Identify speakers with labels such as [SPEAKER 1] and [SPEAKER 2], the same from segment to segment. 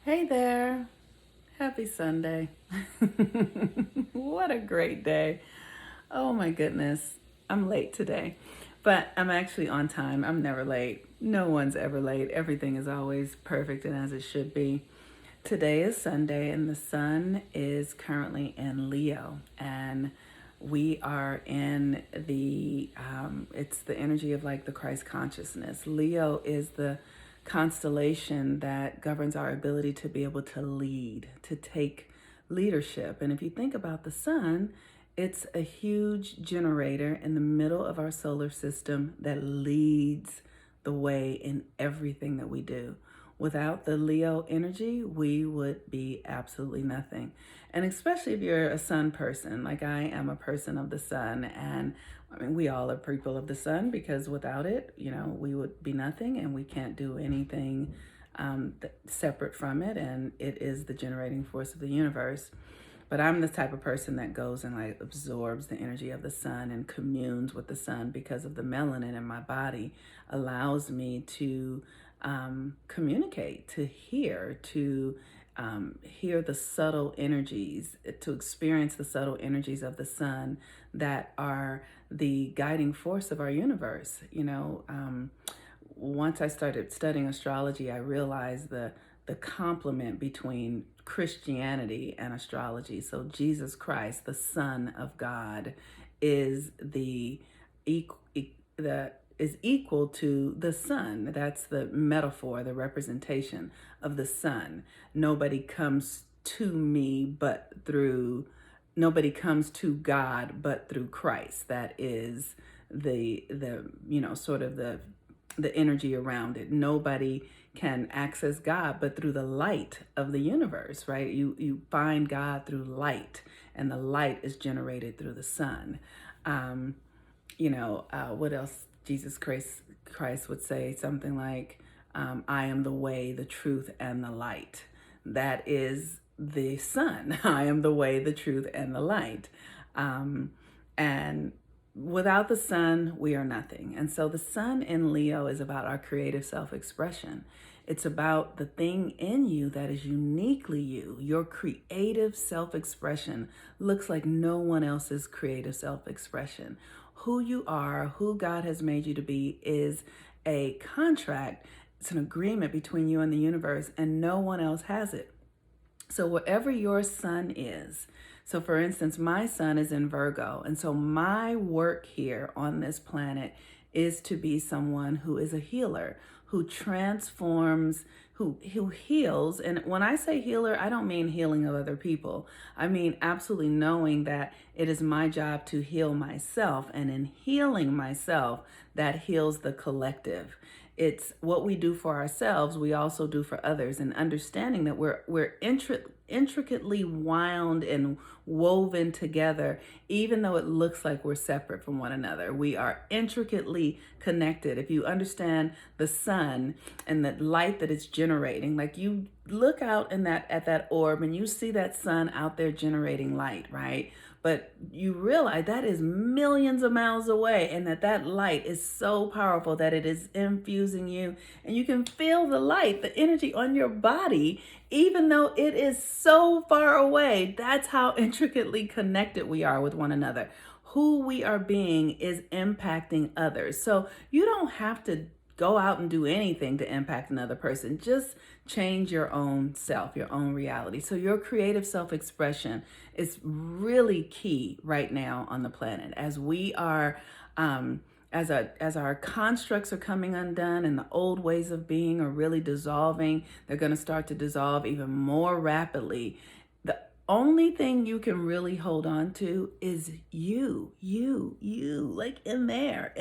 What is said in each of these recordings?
[SPEAKER 1] Hey there. Happy Sunday. What a great day. Oh my goodness. I'm late today, but I'm actually on time. I'm never late. No one's ever late. Everything is always perfect and as it should be. Today is Sunday, and the sun is currently in Leo, and we are in it's the energy of like the Christ consciousness. Leo is the constellation that governs our ability to be able to lead, to take leadership. And if you think about the sun, it's a huge generator in the middle of our solar system that leads the way in everything that we do. Without the Leo energy, we would be absolutely nothing. And especially if you're a sun person, like I am a person of the sun. And I mean, we all are people of the sun because without it, we would be nothing and we can't do anything separate from it. And it is the generating force of the universe. But I'm the type of person that goes and like absorbs the energy of the sun and communes with the sun because of the melanin in my body allows me to communicate, to hear the subtle energies, to experience the subtle energies of the sun that are the guiding force of our universe. Once I started studying astrology, I realized the complement between Christianity and astrology. So Jesus Christ, the Son of God, is the is equal to the sun. That's the metaphor, the representation of the sun. Nobody comes to me but through nobody comes to God but through Christ. That is the sort of the energy around it. Nobody can access God but through the light of the universe, right? You find God through light, and the light is generated through the sun. What else? Jesus Christ would say something like, I am the way, the truth, and the light. That is the sun. I am the way, the truth, and the light. And without the sun, we are nothing. And so the sun in Leo is about our creative self-expression. It's about the thing in you that is uniquely you. Your creative self-expression looks like no one else's creative self-expression. Who you are, who God has made you to be, is a contract. It's an agreement between you and the universe, and no one else has it. So wherever your sun is, so for instance, my sun is in Virgo, and so my work here on this planet is to be someone who is a healer, who transforms, who heals. And when I say healer, I don't mean healing of other people. I mean absolutely knowing that it is my job to heal myself, and in healing myself, that heals the collective. It's what we do for ourselves, we also do for others, and understanding that we're intricately wound and woven together, even though it looks like we're separate from one another. We are intricately connected. If you understand the sun and the light that it's generating, like you look out in at that orb and you see that sun out there generating light, right? But you realize that is millions of miles away, and that light is so powerful that it is infusing you, and you can feel the light, the energy on your body, even though it is so far away. That's how intricately connected we are with one another. Who we are being is impacting others. So you don't have to go out and do anything to impact another person. Just change your own self, your own reality. So your creative self-expression is really key right now on the planet as we are as our constructs are coming undone and the old ways of being are really dissolving. They're going to start to dissolve even more rapidly. The only thing you can really hold on to is you, like in there,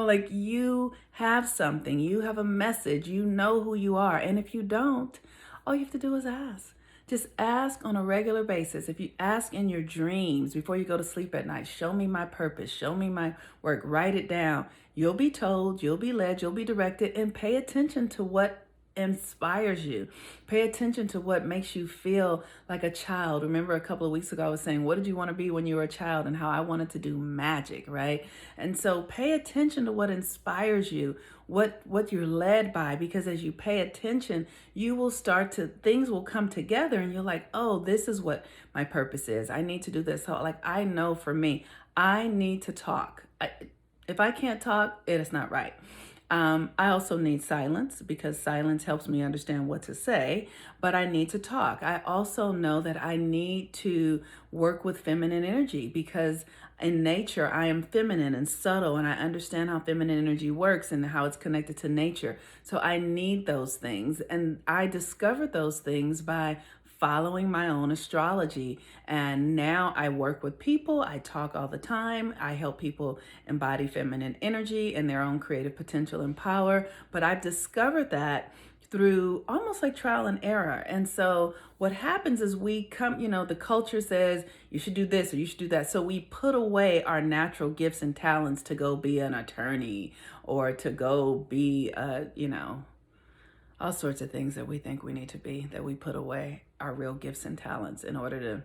[SPEAKER 1] like you have something, you have a message, you know who you are. And if you don't, all you have to do is ask. Just ask on a regular basis. If you ask in your dreams before you go to sleep at night, show me my purpose, show me my work, write it down. You'll be told, you'll be led, you'll be directed, and pay attention to what inspires you. Pay attention to what makes you feel like a child. Remember a couple of weeks ago, I was saying, what did you want to be when you were a child, and how I wanted to do magic, right? And so pay attention to what inspires you, what you're led by, because as you pay attention, you will start to, things will come together and you're like, oh, this is what my purpose is. I need to do this. So like, I know for me, I need to talk. If I can't talk, it is not right. I also need silence, because silence helps me understand what to say, but I need to talk. I also know that I need to work with feminine energy, because in nature, I am feminine and subtle, and I understand how feminine energy works and how it's connected to nature. So I need those things. And I discovered those things by following my own astrology. And now I work with people. I talk all the time. I help people embody feminine energy and their own creative potential and power. But I've discovered that through almost like trial and error. And so what happens is we come, the culture says you should do this or you should do that. So we put away our natural gifts and talents to go be an attorney, or to go be all sorts of things that we think we need to be, that we put away our real gifts and talents in order to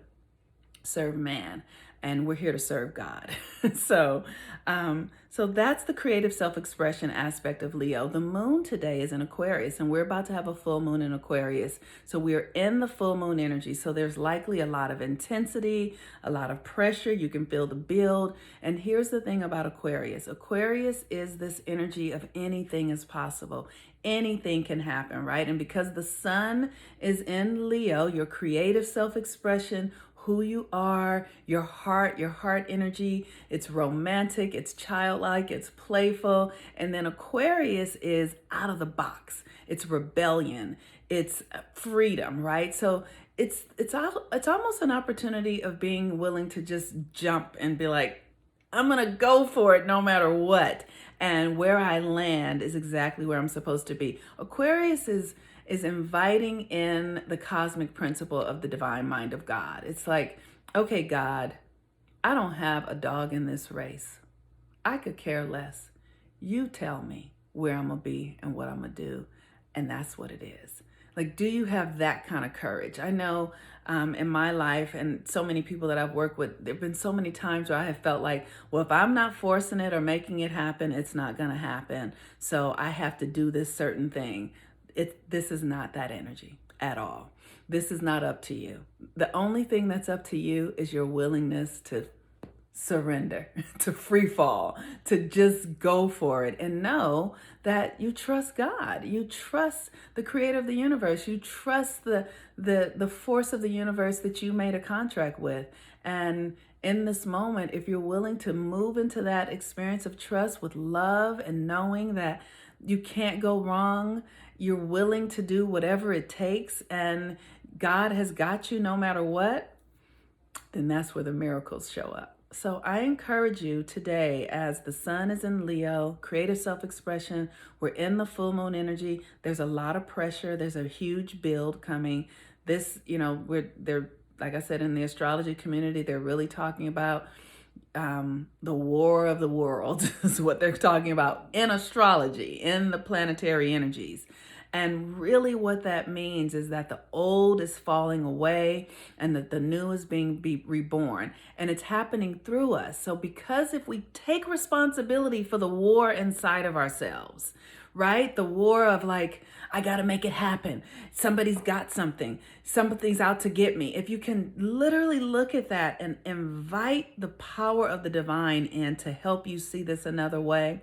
[SPEAKER 1] serve man. And we're here to serve God. So that's the creative self-expression aspect of Leo. The moon today is in Aquarius, and we're about to have a full moon in Aquarius. So we're in the full moon energy. So there's likely a lot of intensity, a lot of pressure. You can feel the build. And here's the thing about Aquarius. Aquarius is this energy of anything is possible. Anything can happen, right? And because the sun is in Leo, your creative self-expression, who you are, your heart energy, it's romantic, it's childlike, it's playful. And then Aquarius is out of the box. It's rebellion, it's freedom, right? So it's almost an opportunity of being willing to just jump and be like, I'm gonna go for it no matter what. And where I land is exactly where I'm supposed to be. Aquarius is inviting in the cosmic principle of the divine mind of God. It's like, okay, God, I don't have a dog in this race. I could care less. You tell me where I'm gonna be and what I'm gonna do. And that's what it is. Like, do you have that kind of courage? I know in my life, and so many people that I've worked with, there have been so many times where I have felt like, well, if I'm not forcing it or making it happen, it's not going to happen. So I have to do this certain thing. This is not that energy at all. This is not up to you. The only thing that's up to you is your willingness to surrender, to free fall, to just go for it, and know that you trust God. You trust the creator of the universe. You trust the force of the universe that you made a contract with. And in this moment, if you're willing to move into that experience of trust with love and knowing that you can't go wrong, you're willing to do whatever it takes, and God has got you no matter what, then that's where the miracles show up. So I encourage you today, as the sun is in Leo, creative self-expression, we're in the full moon energy. There's a lot of pressure. There's a huge build coming. This, they're, like I said, in the astrology community, they're really talking about the war of the world is what they're talking about in astrology, in the planetary energies. And really what that means is that the old is falling away and that the new is being reborn. And it's happening through us. So because if we take responsibility for the war inside of ourselves, right? The war of like, I got to make it happen. Somebody's got something. Something's out to get me. If you can literally look at that and invite the power of the divine in to help you see this another way,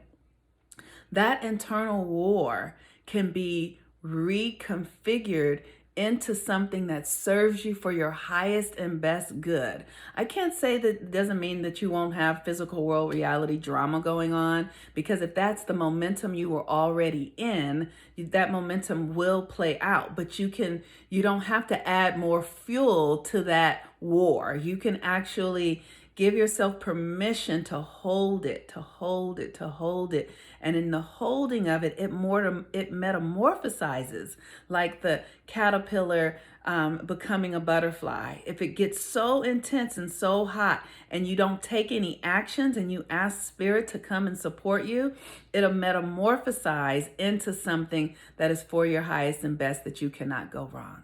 [SPEAKER 1] that internal war can be reconfigured into something that serves you for your highest and best good. I can't say that it doesn't mean that you won't have physical world reality drama going on, because if that's the momentum you were already in, that momentum will play out. But you don't have to add more fuel to that war. You can actually Give yourself permission to hold it, to hold it, to hold it. And in the holding of it, it metamorphosizes like the caterpillar becoming a butterfly. If it gets so intense and so hot and you don't take any actions and you ask spirit to come and support you, it'll metamorphosize into something that is for your highest and best, that you cannot go wrong.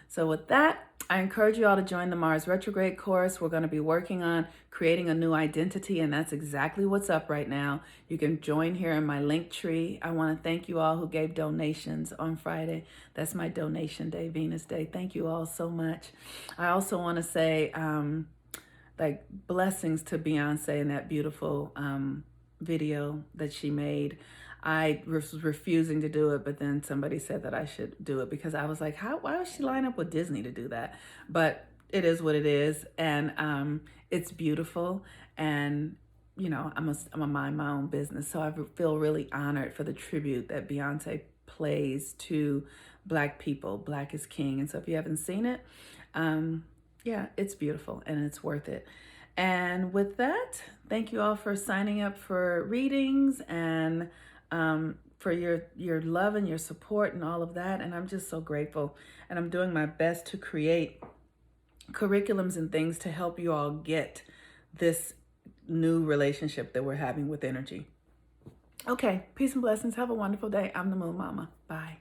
[SPEAKER 1] So with that, I encourage you all to join the Mars retrograde course. We're going to be working on creating a new identity, and that's exactly what's up right now. You can join here in my link tree. I want to thank you all who gave donations on Friday. That's my donation day, Venus Day. Thank you all so much. I also want to say like blessings to Beyonce in that beautiful video that she made. I was refusing to do it, but then somebody said that I should do it because I was like, why would she line up with Disney to do that? But it is what it is, and it's beautiful, and you know, I'm a mind my own business, so I feel really honored for the tribute that Beyonce plays to Black people. Black is king, and so if you haven't seen it, yeah, it's beautiful and it's worth it. And with that, thank you all for signing up for readings and for your love and your support and all of that. And I'm just so grateful. And I'm doing my best to create curriculums and things to help you all get this new relationship that we're having with energy. Okay, peace and blessings. Have a wonderful day. I'm the Moon Mama. Bye.